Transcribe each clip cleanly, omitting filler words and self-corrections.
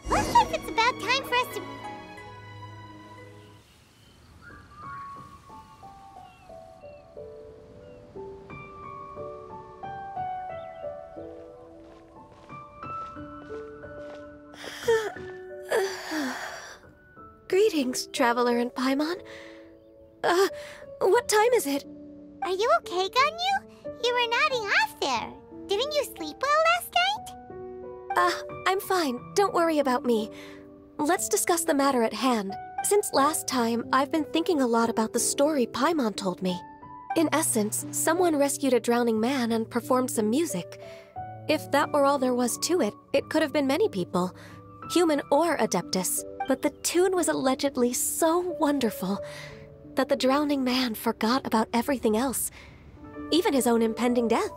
Looks like it's about time for us to... Greetings, Traveler and Paimon. What time is it? Are you okay, Ganyu? You were nodding off there. Didn't you sleep well last night? I'm fine. Don't worry about me. Let's discuss the matter at hand. Since last time, I've been thinking a lot about the story Paimon told me. In essence, someone rescued a drowning man and performed some music. If that were all there was to it, it could have been many people, human or Adeptus. But the tune was allegedly so wonderful that the drowning man forgot about everything else, even his own impending death,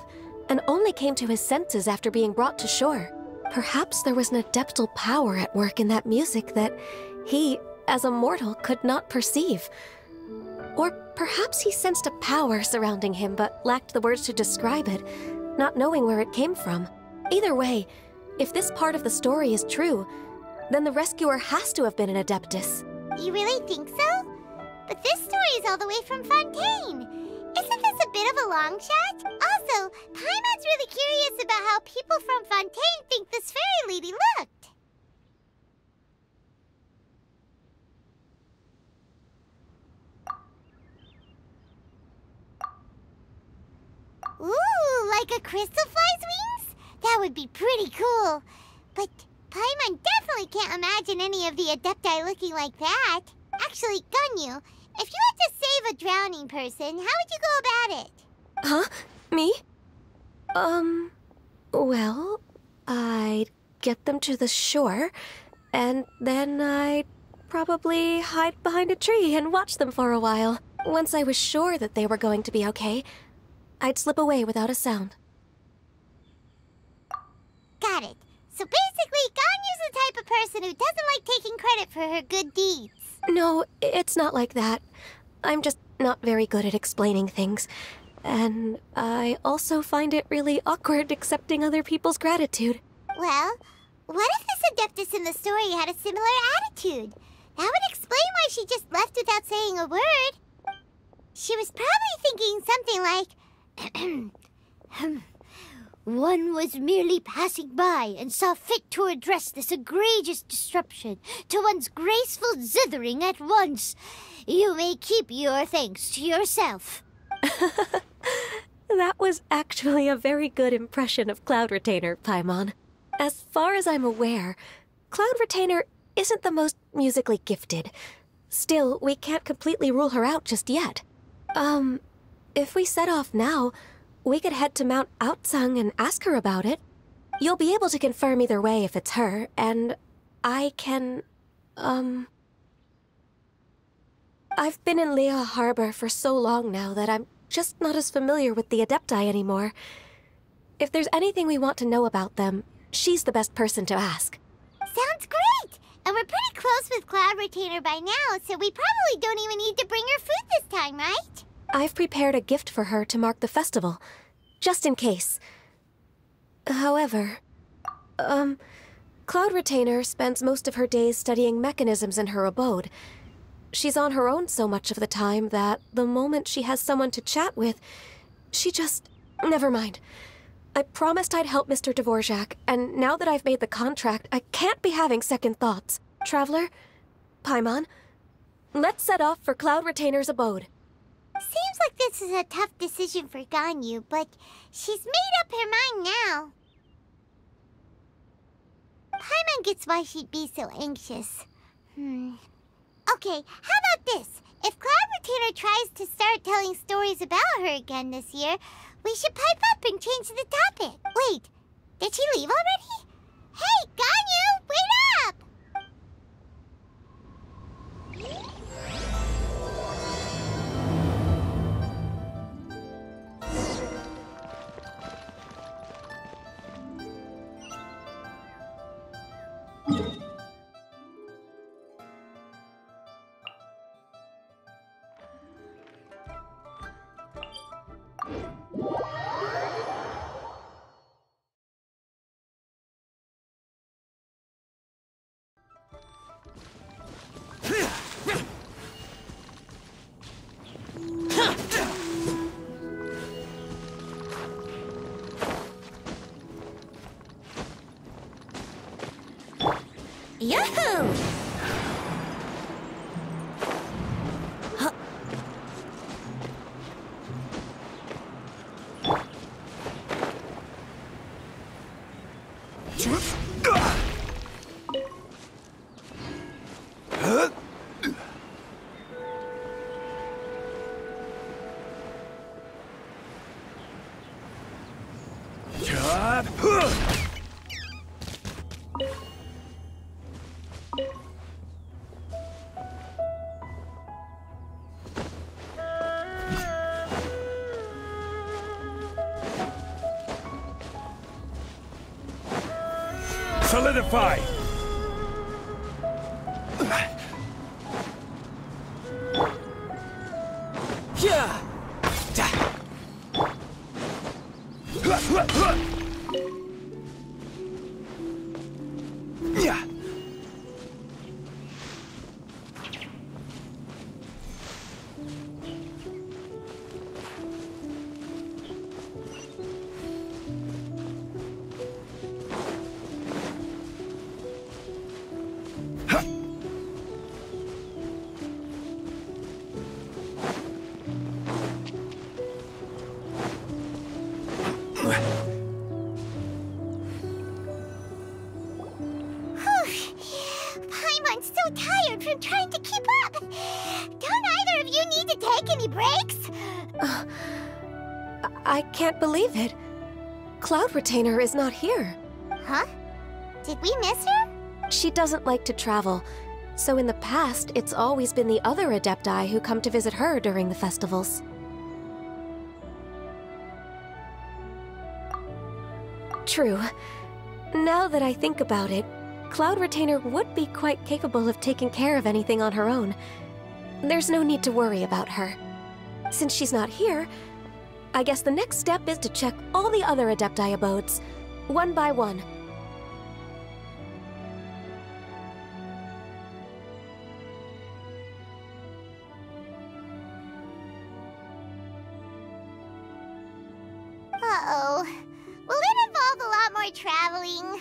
and only came to his senses after being brought to shore. Perhaps there was an adeptal power at work in that music that he, as a mortal, could not perceive. Or perhaps he sensed a power surrounding him but lacked the words to describe it, not knowing where it came from. Either way, if this part of the story is true, then the rescuer has to have been an Adeptus. You really think so? But this story is all the way from Fontaine. Isn't this a bit of a long shot? Also, Paimon's really curious about how people from Fontaine think this fairy lady looked. Ooh, like a crystal fly's wings? That would be pretty cool. But Paimon definitely can't imagine any of the Adepti looking like that. Actually, Ganyu, if you had to save a drowning person, how would you go about it? Huh? Me? Well, I'd get them to the shore, and then I'd probably hide behind a tree and watch them for a while. Once I was sure that they were going to be okay, I'd slip away without a sound. Got it. So basically, Ganyu's the type of person who doesn't like taking credit for her good deeds. No, it's not like that. I'm just not very good at explaining things. And I also find it really awkward accepting other people's gratitude. Well, what if this Adeptus in the story had a similar attitude? That would explain why she just left without saying a word. She was probably thinking something like, one was merely passing by and saw fit to address this egregious disruption to one's graceful zithering at once. You may keep your thanks to yourself. That was actually a very good impression of Cloud Retainer, Paimon. As far as I'm aware, Cloud Retainer isn't the most musically gifted. Still, we can't completely rule her out just yet. If we set off now, we could head to Mount Outsung and ask her about it. You'll be able to confirm either way if it's her, and I can, I've been in Lea Harbor for so long now that I'm just not as familiar with the Adepti anymore. If there's anything we want to know about them, she's the best person to ask. Sounds great! And we're pretty close with Cloud Retainer by now, so we probably don't even need to bring her food this time, right? I've prepared a gift for her to mark the festival, just in case. However, Cloud Retainer spends most of her days studying mechanisms in her abode. She's on her own so much of the time that the moment she has someone to chat with, she just... Never mind. I promised I'd help Mr. Dvorak, and now that I've made the contract, I can't be having second thoughts. Traveler, Paimon, let's set off for Cloud Retainer's abode. Seems like this is a tough decision for Ganyu, but she's made up her mind now. Paimon gets why she'd be so anxious. Okay, how about this? If Cloud Retainer tries to start telling stories about her again this year, we should pipe up and change the topic. Wait, did she leave already? Hey, Ganyu, wait up! Yahoo! Solidify! Yeah! Yeah! Paimon's so tired from trying to keep up. Don't either of you need to take any breaks? I can't believe it. Cloud Retainer is not here. Huh? Did we miss her? She doesn't like to travel, so in the past, it's always been the other Adepti who come to visit her during the festivals. True. Now that I think about it, Cloud Retainer would be quite capable of taking care of anything on her own. There's no need to worry about her. Since she's not here, I guess the next step is to check all the other Adepti abodes, one by one. Uh-oh. Will it involve a lot more traveling?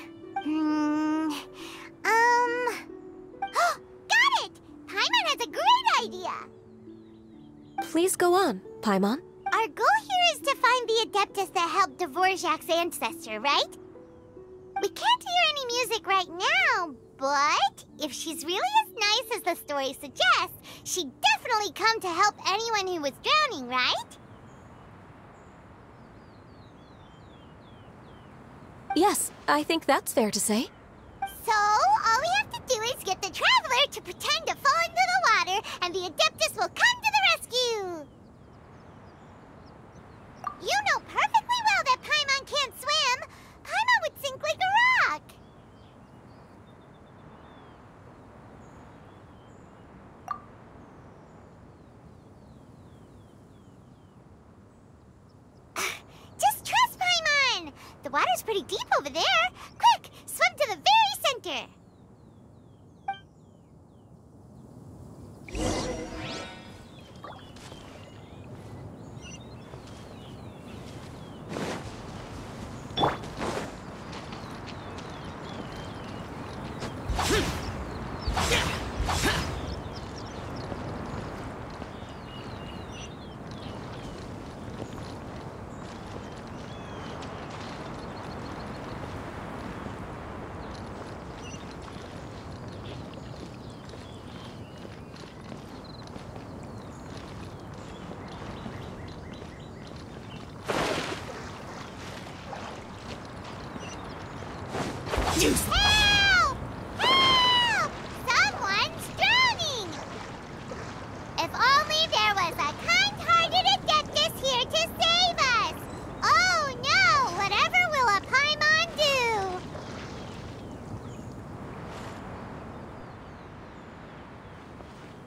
Got it! Paimon has a great idea! Please go on, Paimon. Our goal here is to find the Adeptus that helped Dvorak's ancestor, right? We can't hear any music right now, but if she's really as nice as the story suggests, she'd definitely come to help anyone who was drowning, right? Yes, I think that's fair to say. So, all we have to do is get the Traveler to pretend to fall into the water, and the Adeptus will come to the rescue! You know perfectly well that Paimon can't swim! Paimon would sink like a rock! Just trust Paimon! The water's pretty deep over there. Quick, swim to the very center!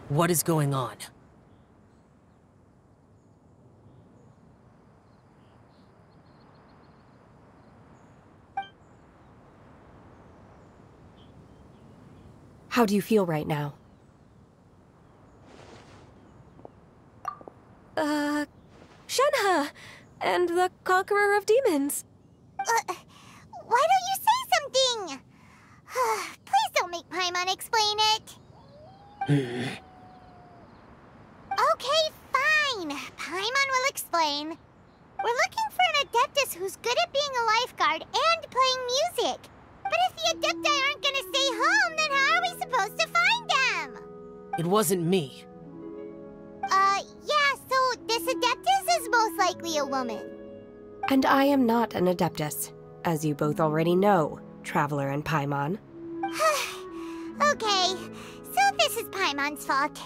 What is going on? How do you feel right now? Shenhe! And the Conqueror of Demons. Why don't you say something? Please don't make Paimon explain it. Okay, fine. Paimon will explain. We're looking for an Adeptus who's good at being a lifeguard and playing music. But if the Adepti aren't gonna stay home, then how are we supposed to find them? It wasn't me. Yeah, so this Adeptus is most likely a woman. And I am not an Adeptus, as you both already know, Traveler and Paimon. Okay, so this is Paimon's fault.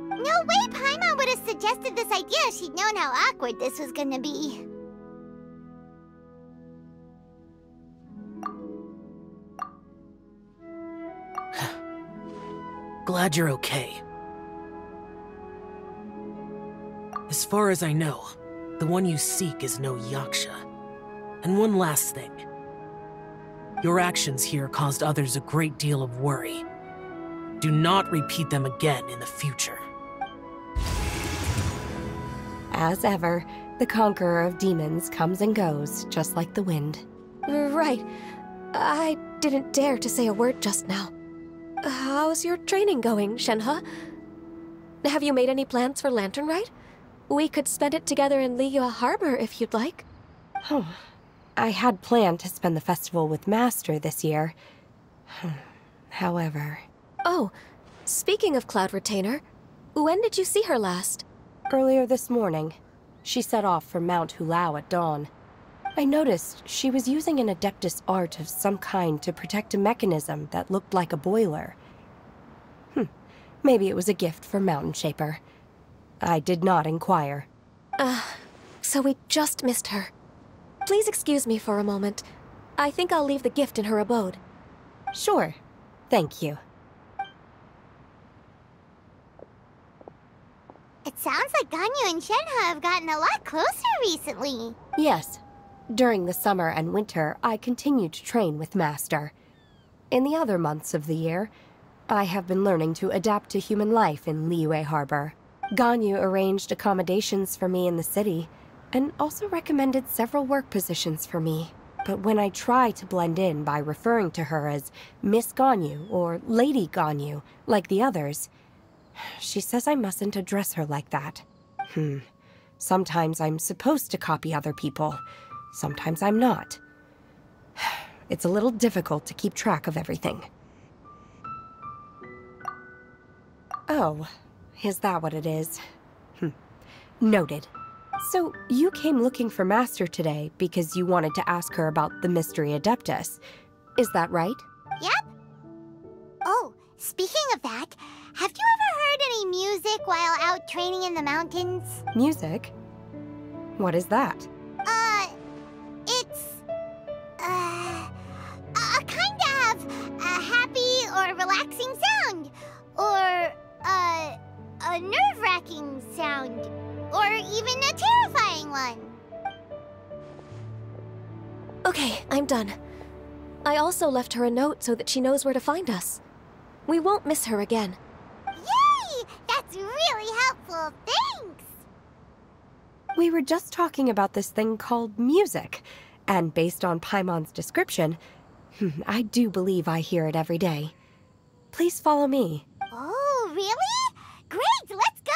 No way Paimon would have suggested this idea if she'd known how awkward this was gonna be. Glad you're okay. As far as I know, the one you seek is no Yaksha. And one last thing. Your actions here caused others a great deal of worry. Do not repeat them again in the future. As ever, the Conqueror of Demons comes and goes, just like the wind. Right. I didn't dare to say a word just now. How's your training going, Shenhe? Have you made any plans for Lantern Rite? We could spend it together in Liyue Harbor if you'd like. Oh, I had planned to spend the festival with Master this year. However... Oh, speaking of Cloud Retainer, when did you see her last? Earlier this morning, she set off for Mount Hulao at dawn. I noticed she was using an Adeptus art of some kind to protect a mechanism that looked like a boiler. Maybe it was a gift for Mountain Shaper. I did not inquire. So we just missed her. Please excuse me for a moment. I think I'll leave the gift in her abode. Sure. Thank you. It sounds like Ganyu and Shenhe have gotten a lot closer recently. Yes. During the summer and winter, I continued to train with Master. In the other months of the year, I have been learning to adapt to human life in Liyue Harbor. Ganyu arranged accommodations for me in the city, and also recommended several work positions for me. But when I try to blend in by referring to her as Miss Ganyu or Lady Ganyu, like the others, she says I mustn't address her like that. Sometimes I'm supposed to copy other people. Sometimes I'm not. It's a little difficult to keep track of everything. Oh, is that what it is? Noted. So, you came looking for Master today because you wanted to ask her about the Mystery Adeptus. Is that right? Yep. Oh, speaking of that, have you ever heard any music while out training in the mountains? Music? What is that? It's... a kind of a happy or relaxing sound. Or, a nerve-wracking sound. Or even a terrifying one. Okay, I'm done. I also left her a note so that she knows where to find us. We won't miss her again. Yay! That's really helpful. Thanks! We were just talking about this thing called music, and based on Paimon's description, I do believe I hear it every day. Please follow me. Oh, really? Great, let's go!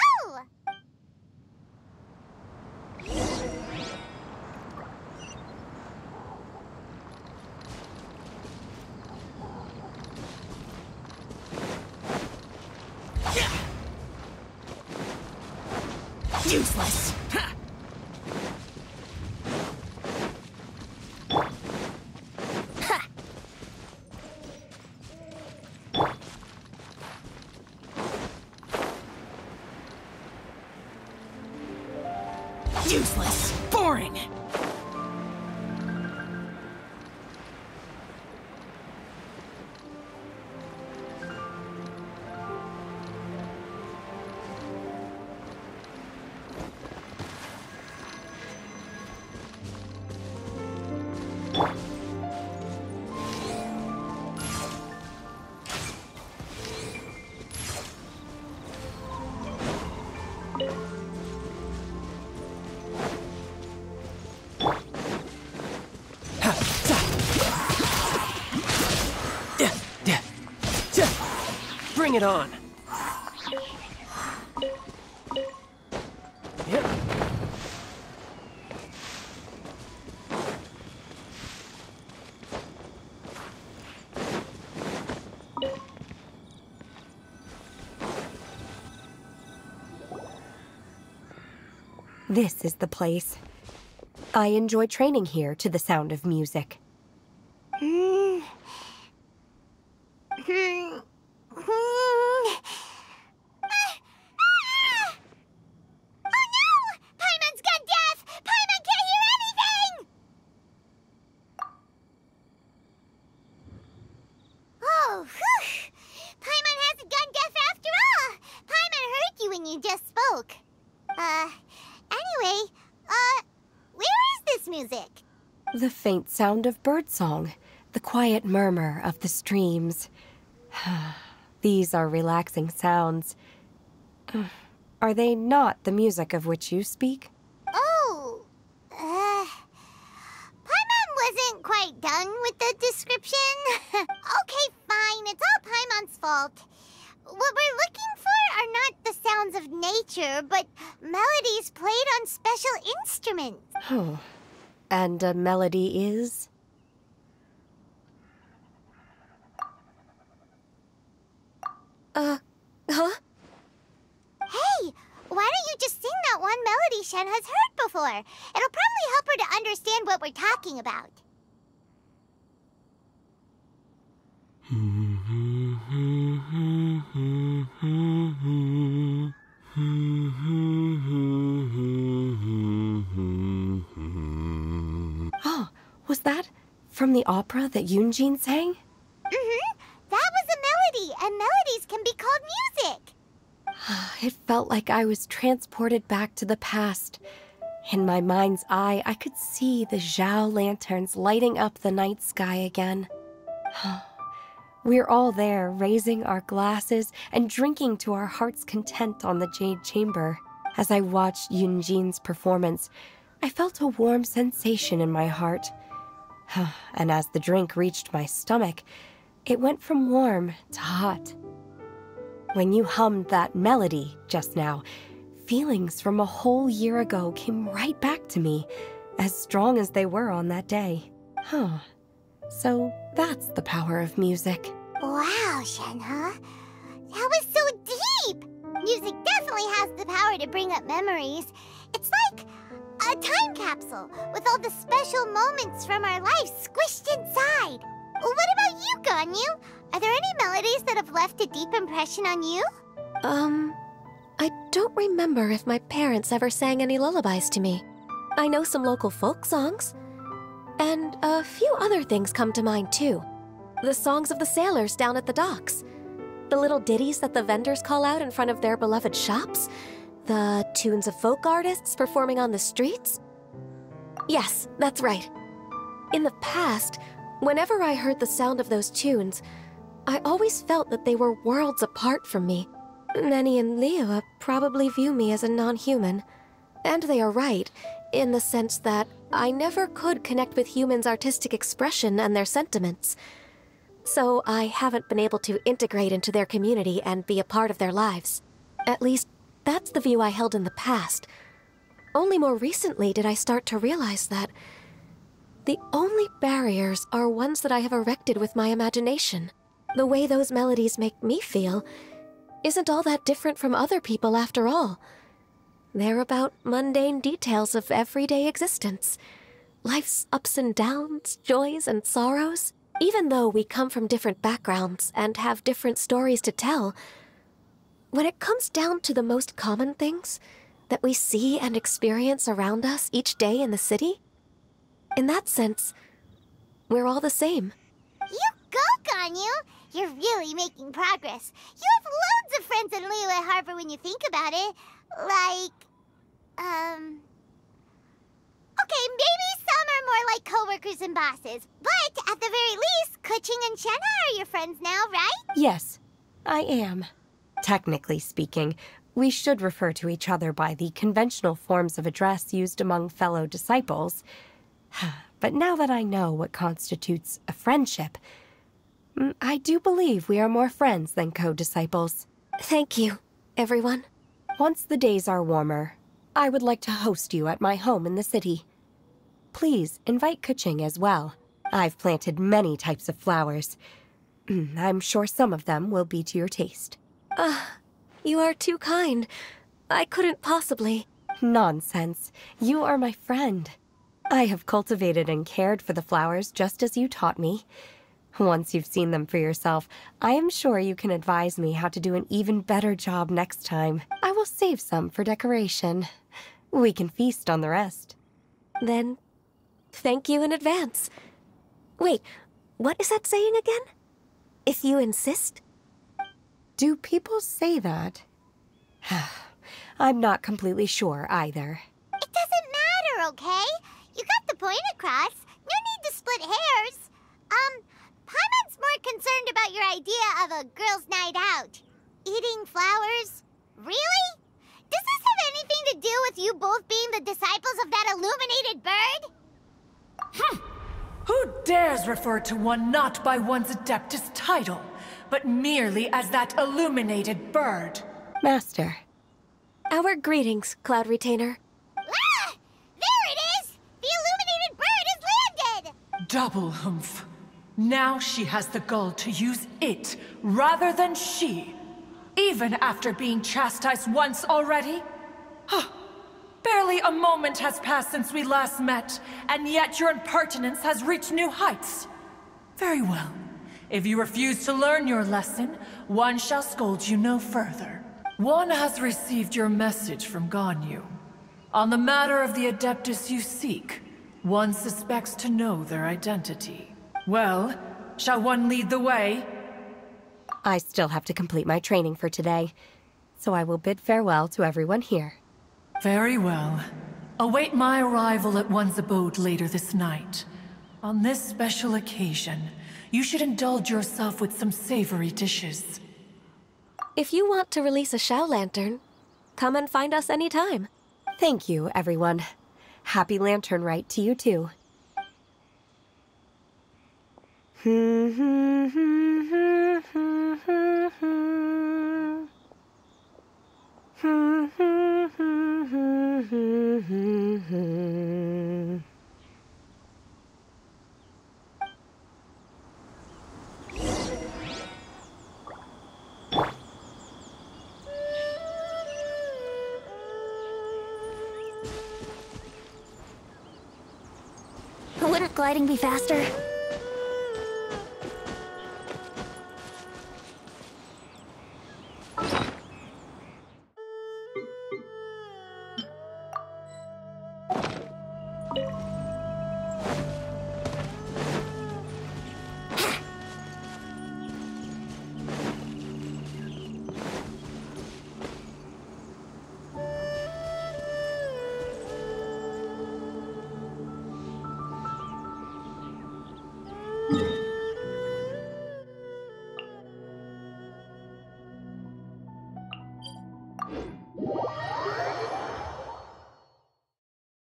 Useless! Useless! Boring! Bring it on. Yep. This is the place. I enjoy training here to the sound of music. The faint sound of birdsong, the quiet murmur of the streams. These are relaxing sounds. Are they not the music of which you speak? Oh, Paimon wasn't quite done with the description. Okay, fine, it's all Paimon's fault. What we're looking for are not the sounds of nature, but melodies played on special instruments. Oh. And a melody is? Huh? Hey, why don't you just sing that one melody Shen has heard before? It'll probably help her to understand what we're talking about. Oh, was that from the opera that Yoonjin sang? Mm-hmm. That was a melody, and melodies can be called music. It felt like I was transported back to the past. In my mind's eye, I could see the Zhao lanterns lighting up the night sky again. We're all there, raising our glasses and drinking to our heart's content on the Jade Chamber. As I watched Yoonjin's performance, I felt a warm sensation in my heart. And as the drink reached my stomach, it went from warm to hot. When you hummed that melody just now, feelings from a whole year ago came right back to me, as strong as they were on that day. So that's the power of music. Wow, Shenhe. That was so deep! Music definitely has the power to bring up memories. It's like a time capsule with all the special moments from our lives squished inside. What about you, Ganyu? Are there any melodies that have left a deep impression on you? I don't remember if my parents ever sang any lullabies to me. I know some local folk songs. And a few other things come to mind, too. The songs of the sailors down at the docks. The little ditties that the vendors call out in front of their beloved shops. The tunes of folk artists performing on the streets. Yes, that's right. In the past, whenever I heard the sound of those tunes, I always felt that they were worlds apart from me. Nenny and Liyue probably view me as a non-human. And they are right, in the sense that I never could connect with humans' artistic expression and their sentiments. So I haven't been able to integrate into their community and be a part of their lives. At least, that's the view I held in the past. Only more recently did I start to realize that the only barriers are ones that I have erected with my imagination. The way those melodies make me feel isn't all that different from other people after all. They're about mundane details of everyday existence. Life's ups and downs, joys and sorrows. Even though we come from different backgrounds and have different stories to tell, when it comes down to the most common things that we see and experience around us each day in the city, in that sense, we're all the same. You go, Ganyu! You're really making progress. You have loads of friends in Liyue Harbor when you think about it. Okay, maybe some are more like coworkers and bosses. But at the very least, Keqing and Shenhe are your friends now, right? Yes, I am. Technically speaking, we should refer to each other by the conventional forms of address used among fellow disciples. But now that I know what constitutes a friendship, I do believe we are more friends than co-disciples. Thank you, everyone. Once the days are warmer, I would like to host you at my home in the city. Please invite Kuching as well. I've planted many types of flowers. I'm sure some of them will be to your taste. You are too kind. I couldn't possibly. Nonsense. You are my friend. I have cultivated and cared for the flowers just as you taught me. Once you've seen them for yourself, I am sure you can advise me how to do an even better job next time. I will save some for decoration. We can feast on the rest. Then, thank you in advance. Wait, what is that saying again? If you insist? Do people say that? I'm not completely sure either. It doesn't matter, okay? You got the point across. No need to split hairs. Paimon's more concerned about your idea of a girls' night out. Eating flowers? Really? Does this have anything to do with you both being the disciples of that illuminated bird? Who dares refer to one not by one's Adeptus title, but merely as that illuminated bird? Master. Our greetings, Cloud Retainer. Ah! There it is! The illuminated bird has landed! Double humph. Now she has the gall to use it rather than she, even after being chastised once already? Barely a moment has passed since we last met, and yet your impertinence has reached new heights. Very well. If you refuse to learn your lesson, one shall scold you no further. One has received your message from Ganyu. On the matter of the Adeptus you seek, one suspects to know their identity. Well, shall one lead the way? I still have to complete my training for today, so I will bid farewell to everyone here. Very well. Await my arrival at one's abode later this night. On this special occasion, you should indulge yourself with some savory dishes. If you want to release a Shao Lantern, come and find us anytime. Thank you, everyone. Happy Lantern Rite to you too. Wouldn't gliding be faster?